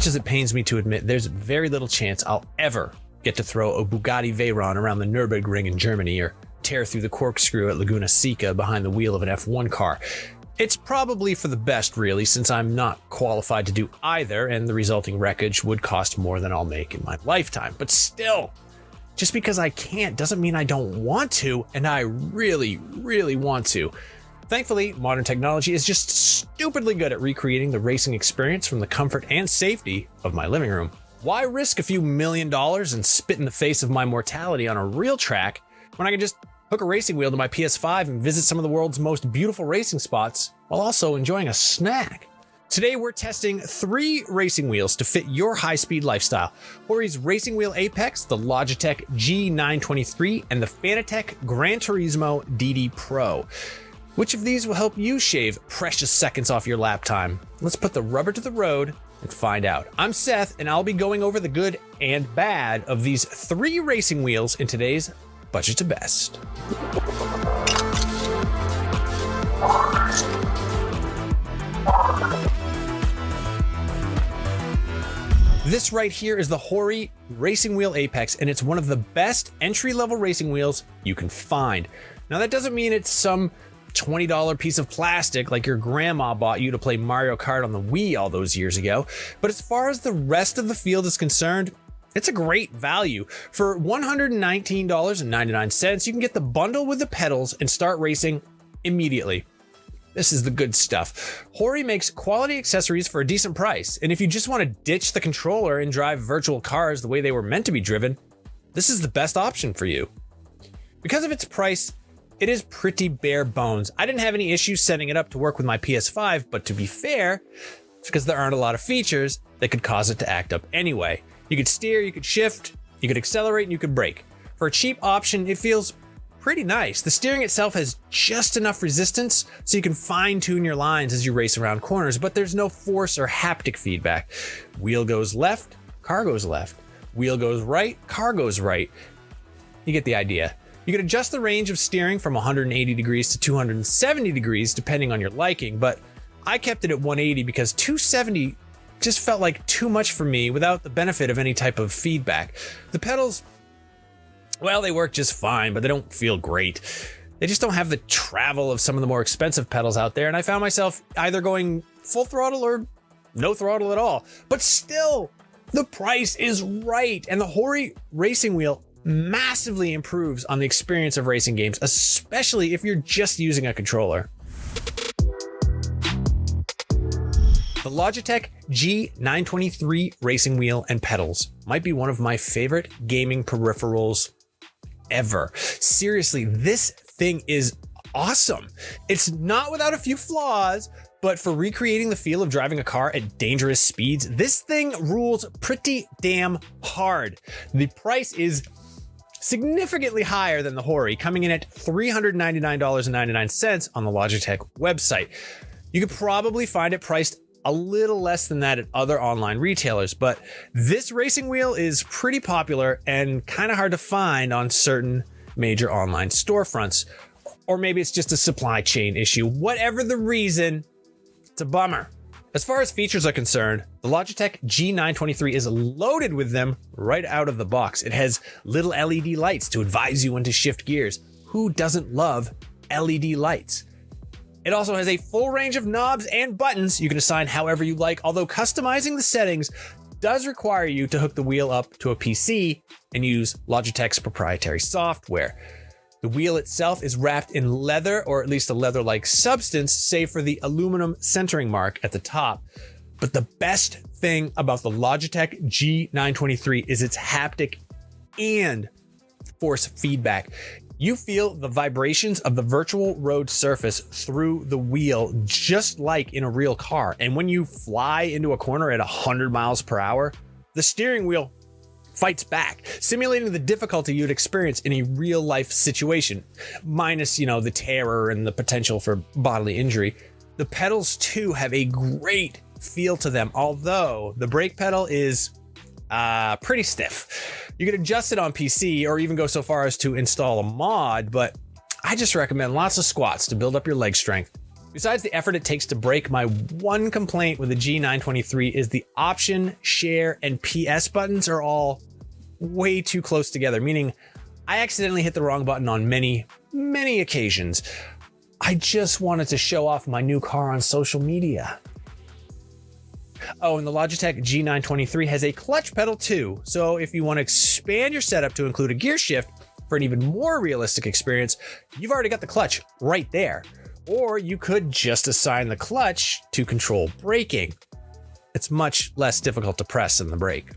much as it pains me to admit, there's very little chance I'll ever get to throw a Bugatti Veyron around the Nürburgring in Germany or tear through the corkscrew at Laguna Seca behind the wheel of an F1 car. It's probably for the best, really, since I'm not qualified to do either, and the resulting wreckage would cost more than I'll make in my lifetime. But still, just because I can't doesn't mean I don't want to, and I really, really want to. Thankfully, modern technology is just stupidly good at recreating the racing experience from the comfort and safety of my living room. Why risk a few $1 million and spit in the face of my mortality on a real track when I can just hook a racing wheel to my PS5 and visit some of the world's most beautiful racing spots while also enjoying a snack? Today, we're testing 3 racing wheels to fit your high-speed lifestyle. Hori's Racing Wheel Apex, the Logitech G923, and the Fanatec Gran Turismo DD Pro. Which of these will help you shave precious seconds off your lap time? Let's put the rubber to the road and find out. I'm Seth, and I'll be going over the good and bad of these 3 racing wheels in today's Budget to Best. This right here is the Hori Racing Wheel Apex, and it's one of the best entry-level racing wheels you can find. Now, that doesn't mean it's some $20 piece of plastic like your grandma bought you to play Mario Kart on the Wii all those years ago. But as far as the rest of the field is concerned, it's a great value. For $119.99, you can get the bundle with the pedals and start racing immediately. This is the good stuff. Hori makes quality accessories for a decent price, and if you just want to ditch the controller and drive virtual cars the way they were meant to be driven, this is the best option for you. Because of its price, it is pretty bare bones. I didn't have any issues setting it up to work with my PS5, but to be fair, it's because there aren't a lot of features that could cause it to act up anyway. You could steer, you could shift, you could accelerate, and you could brake. For a cheap option, it feels pretty nice. The steering itself has just enough resistance so you can fine-tune your lines as you race around corners, but there's no force or haptic feedback. Wheel goes left, car goes left. Wheel goes right, car goes right. You get the idea. You can adjust the range of steering from 180 degrees to 270 degrees depending on your liking, but I kept it at 180 because 270 just felt like too much for me without the benefit of any type of feedback. The pedals, well, they work just fine, but they don't feel great. They just don't have the travel of some of the more expensive pedals out there, and I found myself either going full throttle or no throttle at all. But still, the price is right, and the Hori Racing Wheel massively improves on the experience of racing games, especially if you're just using a controller. The Logitech G923 racing wheel and pedals might be one of my favorite gaming peripherals ever. Seriously, this thing is awesome. It's not without a few flaws, but for recreating the feel of driving a car at dangerous speeds, this thing rules pretty damn hard. The price is significantly higher than the Hori, coming in at $399.99 on the Logitech website. You could probably find it priced a little less than that at other online retailers, but this racing wheel is pretty popular and kind of hard to find on certain major online storefronts. Or maybe it's just a supply chain issue. Whatever the reason, it's a bummer. As far as features are concerned, the Logitech G923 is loaded with them right out of the box. It has little LED lights to advise you when to shift gears. Who doesn't love LED lights? It also has a full range of knobs and buttons you can assign however you like, although customizing the settings does require you to hook the wheel up to a PC and use Logitech's proprietary software. The wheel itself is wrapped in leather, or at least a leather-like substance, save for the aluminum centering mark at the top. But the best thing about the Logitech G923 is its haptic and force feedback. You feel the vibrations of the virtual road surface through the wheel, just like in a real car. And when you fly into a corner at 100 miles per hour, the steering wheel fights back, simulating the difficulty you'd experience in a real life situation, minus, the terror and the potential for bodily injury. The pedals too have a great feel to them, although the brake pedal is pretty stiff. You can adjust it on PC or even go so far as to install a mod, but I just recommend lots of squats to build up your leg strength. Besides the effort it takes to brake, my one complaint with the G923 is the option, share, and PS buttons are all way too close together, meaning I accidentally hit the wrong button on many occasions. I just wanted to show off my new car on social media. Oh, and the Logitech G923 has a clutch pedal too, so if you want to expand your setup to include a gear shift for an even more realistic experience, you've already got the clutch right there. Or you could just assign the clutch to control braking. It's much less difficult to press than the brake.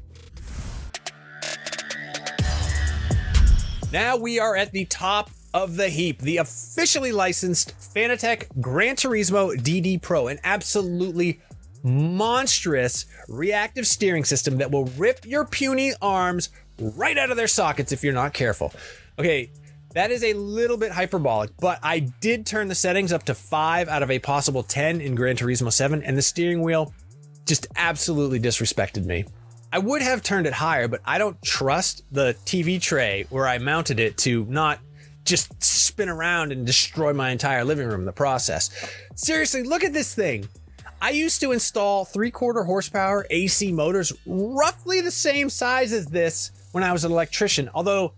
Now we are at the top of the heap, the officially licensed Fanatec Gran Turismo DD Pro, an absolutely monstrous reactive steering system that will rip your puny arms right out of their sockets if you're not careful. Okay, that is a little bit hyperbolic, but I did turn the settings up to 5 out of a possible 10 in Gran Turismo 7, and the steering wheel just absolutely disrespected me. I would have turned it higher, but I don't trust the TV tray where I mounted it to not just spin around and destroy my entire living room in the process. Seriously, look at this thing. I used to install 3/4 horsepower AC motors roughly the same size as this when I was an electrician, although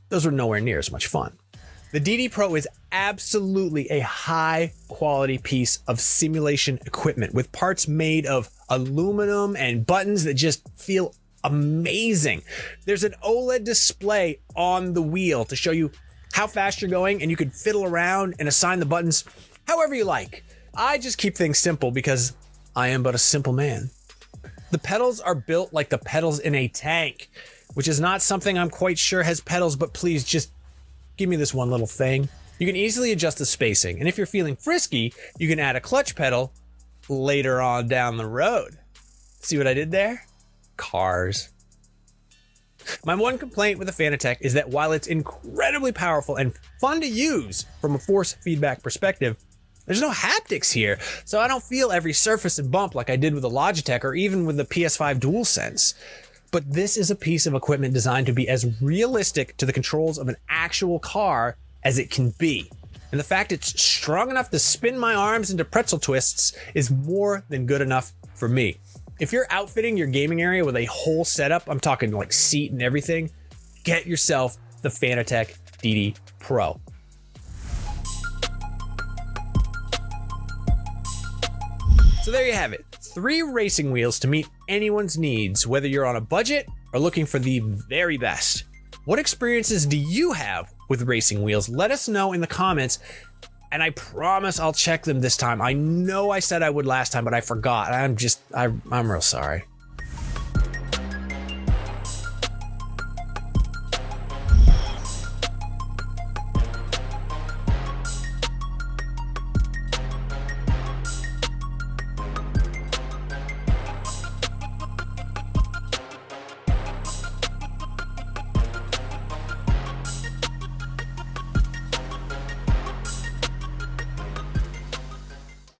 those were nowhere near as much fun. The DD Pro is absolutely a high quality piece of simulation equipment with parts made of aluminum and buttons that just feel amazing. There's an OLED display on the wheel to show you how fast you're going, and you can fiddle around and assign the buttons however you like. I just keep things simple because I am but a simple man. The pedals are built like the pedals in a tank, which is not something I'm quite sure has pedals, but please just give me this one little thing. You can easily adjust the spacing, and if you're feeling frisky, you can add a clutch pedal later on down the road. See what I did there? Cars. My one complaint with the Fanatec is that while it's incredibly powerful and fun to use from a force feedback perspective, there's no haptics here, so I don't feel every surface and bump like I did with the Logitech or even with the PS5 DualSense. But this is a piece of equipment designed to be as realistic to the controls of an actual car as it can be. And the fact it's strong enough to spin my arms into pretzel twists is more than good enough for me. If you're outfitting your gaming area with a whole setup, I'm talking like seat and everything, get yourself the Fanatec DD Pro. So there you have it. 3 racing wheels to meet anyone's needs, whether you're on a budget or looking for the very best. What experiences do you have with racing wheels? Let us know in the comments, and I promise I'll check them this time. I know I said I would last time, but I forgot. I'm real sorry.